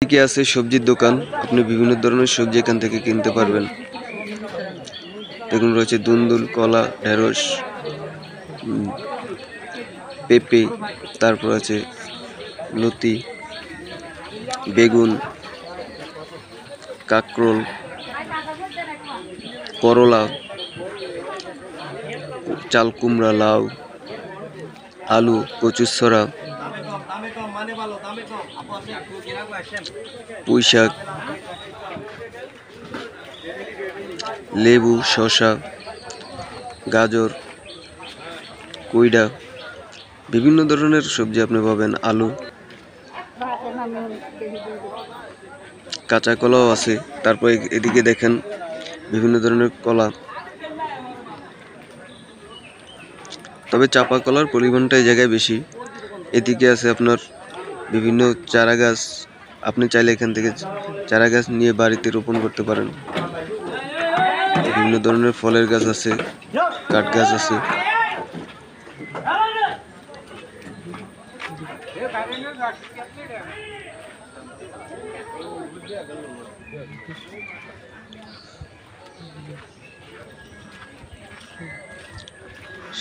কি আছে সবজির দোকান, আপনি বিভিন্ন ধরনের সবজি এখান থেকে কিনতে পারবেন। দেখুন রয়েছে দুন্দুল, কলা, ঢেঁড়স, পেঁপে, তারপর আছে লতি, বেগুন, কাঁকরোল, করলা, চাল কুমড়া, লাউ, আলু, কচুরছড়া, পুঁইশাক, লেবু, শসা, গাজর, কুইডা, বিভিন্ন ধরনের সবজি আপনি পাবেন। আলু, কাঁচা কলাও আছে। তারপর এদিকে দেখেন বিভিন্ন ধরনের কলা, তবে চাপা কলার পরিমাণটা এই জায়গায় বেশি। এদিকে আছে আপনার বিভিন্ন চারা গাছ, আপনি চাইলে এখান থেকে চারা গাছ নিয়ে বাড়িতে রোপণ করতে পারেন। বিভিন্ন ধরনের ফলের গাছ আছে, কাঠ গাছ আছে।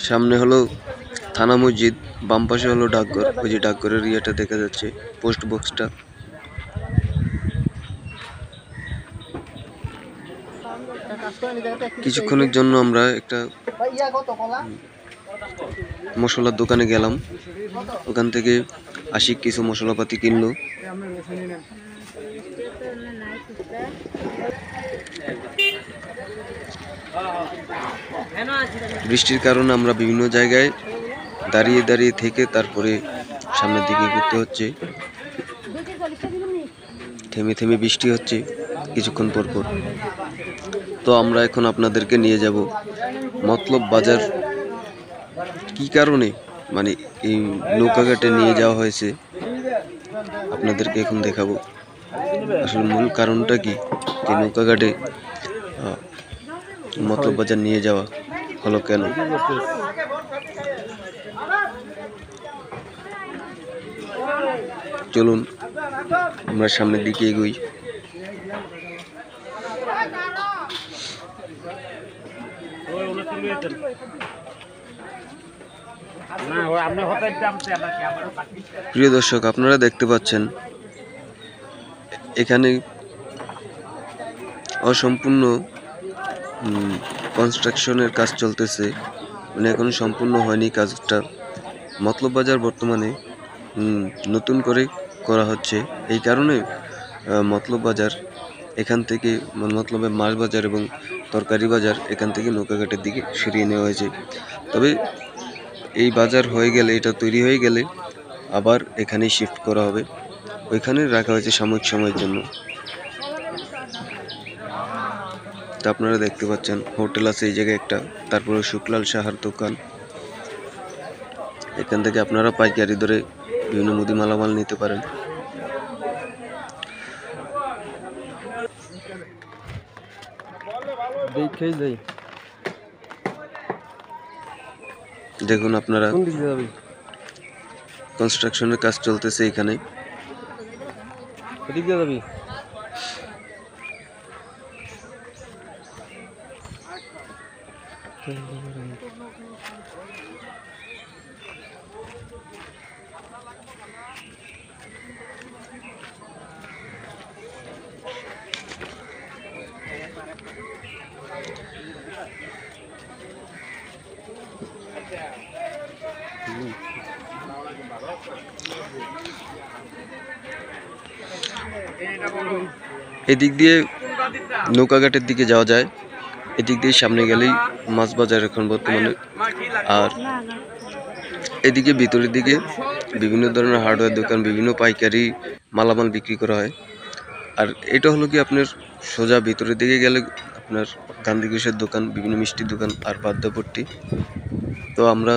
সামনে হলো থানা মসজিদ, বাম পাশে হলো ডাকঘর। ওই যে ডাকঘরের ইয়েটা দেখা যাচ্ছে, পোস্ট বক্সটা। কিছুক্ষণের জন্য আমরা একটা মশলার দোকানে গেলাম, ওখান থেকে আশিক কিছু মশলাপাতি কিনলো। বৃষ্টির কারণে আমরা বিভিন্ন জায়গায় দাঁড়িয়ে দাঁড়িয়ে থেকে তারপরে সামনের দিকে ঘুরতে হচ্ছে। থেমে থেমে বৃষ্টি হচ্ছে কিছুক্ষণ পর পর। তো আমরা এখন আপনাদেরকে নিয়ে যাব মতলব বাজার। কি কারণে মানে এই নৌকাঘাটে নিয়ে যাওয়া হয়েছে আপনাদেরকে এখন দেখাবো। আসলে মূল কারণটা কি যে নৌকাঘাটে মতলব বাজার নিয়ে যাওয়া হলো কেন। চলুন আমরা সামনের দিকে এগোই। প্রিয় দর্শক, আপনারা দেখতে পাচ্ছেন এখানে অসম্পূর্ণ কনস্ট্রাকশনের কাজ চলতেছে, মানে এখন সম্পূর্ণ হয়নি কাজটা। মতলব বাজার বর্তমানে নতুন করে করা হচ্ছে, এই কারণে মতলব বাজার এখান থেকে মতলবের মাছ বাজার এবং তরকারি বাজার এখান থেকে নৌকাঘাটের দিকে সরিয়ে নেওয়া হয়েছে। তবে এই বাজার হয়ে গেলে, এটা তৈরি হয়ে গেলে আবার এখানেই শিফট করা হবে। ওইখানে রাখা হয়েছে সাময়িক সময়ের জন্য। তা আপনারা দেখতে পাচ্ছেন হোটেল আছে এই জায়গায় একটা, তারপরে শুকলাল সাহার দোকান। এখান থেকে আপনারা পাইকারি দরে বিভিন্ন মুদি মালামাল নিতে পারেন। দেখুন আপনারা কনস্ট্রাকশনের কাজ চলতেছে এখানে। এদিক দিয়ে নৌকাঘাটের দিকে যাওয়া যায়, এদিক দিয়ে সামনে গেলেই মাছ বাজার এখন বর্তমানে। আর এদিকে ভিতরের দিকে বিভিন্ন ধরনের হার্ডওয়্যার দোকান, বিভিন্ন পাইকারি মালামাল বিক্রি করা হয়। আর এটা হলো কি আপনার সোজা ভিতরের দিকে গেলে আপনার গান্ধী ঘোষের দোকান, বিভিন্ন মিষ্টির দোকান আর পাদ্দাপট্টি। তো আমরা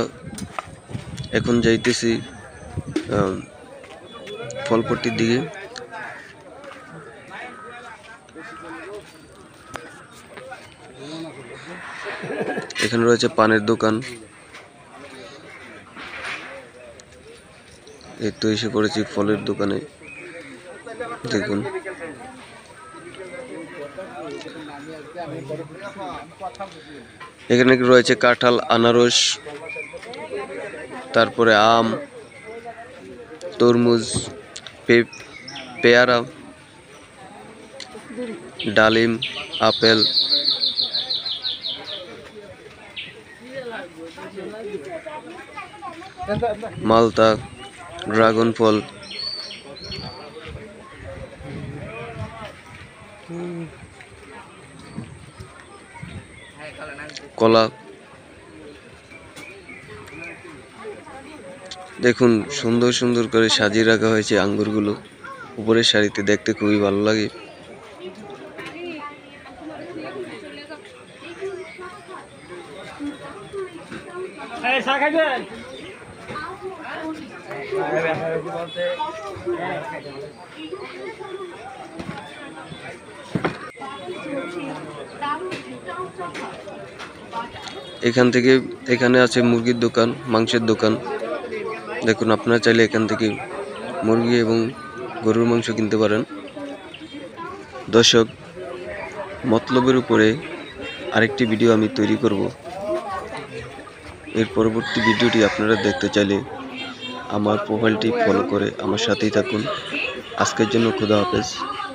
এখন যাইতেছি ফলপট্টির দিকে। এখানে রয়েছে পানের দোকান। এই তো এসে পড়েছি ফলের দোকানে। দেখুন এখানে রয়েছে কাঁঠাল, আনারস, তারপরে আম, তরমুজ, পেয়ারা, ডালিম, আপেল, মালতা, ড্রাগন ফল, কলা। দেখুন সুন্দর সুন্দর করে সাজিয়ে রাখা হয়েছে আঙ্গুরগুলো উপরের সারিতে, দেখতে খুবই ভালো লাগে। এখানে আছে মুরগির দোকান, মাংসের দোকান। দেখুন আপনারা চাইলে এখান থেকে মুরগি এবং গরুর মাংস কিনতে পারেন। দর্শক, মতলবের উপরে আরেকটি ভিডিও আমি তৈরি করব। এর পরবর্তী ভিডিওটি আপনারা দেখতে চাইলে আমার প্রোফাইলটি ফলো করে আমার সাথেই থাকুন। আজকের জন্য খোদা হাফেজ।